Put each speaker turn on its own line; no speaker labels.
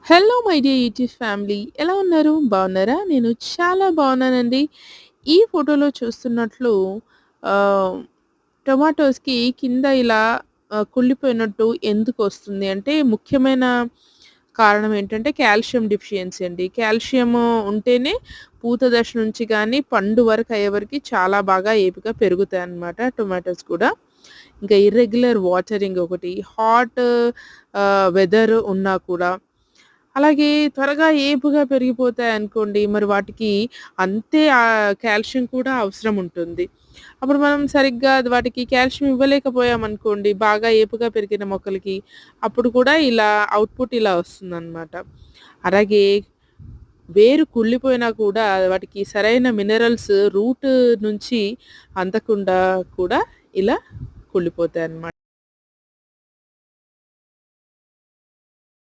Hello my dear YouTube family. ఎలా ఉన్నారు? బాగున్నారా? నేను చాలా బాగున్నానండి. ఈ ఫోటోలో చూస్తున్నట్లు ఆహ్, టొమాటోస్‌కి కింద ఇలా కుళ్ళిపోయినట్టు ఎందుకొస్తుంది అంటే, ముఖ్యమైన కారణం ఏంటంటే కాల్షియం డెఫిషియన్సీ అండి. కాల్షియం ఉంటేనే పూత దశ నుంచి గాని, పండు వరకు అయ్యేవరకి చాలా బాగా ఏపుగా పెరుగుతాయన్నమాట టొమాటోస్ కూడా. ఇంకా ఇర్రెగ్యులర్ వాటరింగ్ ఒకటి, హాట్ వెదర్ ఉన్నా కూడా అలాగే త్వరగా ఏపుగా పెరిగిపోతాయనుకోండి, మరి వాటికి అంతే కాల్షియం కూడా అవసరం ఉంటుంది. అప్పుడు మనం సరిగ్గా వాటికి కాల్షియం ఇవ్వలేకపోయామనుకోండి, బాగా ఏపుగా పెరిగిన మొక్కలకి, అప్పుడు కూడా ఇలా అవుట్‌పుట్ ఇలా వస్తుందనమాట. అలాగే వేరు కుళ్ళిపోయినా కూడా వాటికి సరైన మినరల్స్ రూట్ నుంచి అందకుండా కూడా ఇలా కుళ్ళిపోతాయన్నమాట.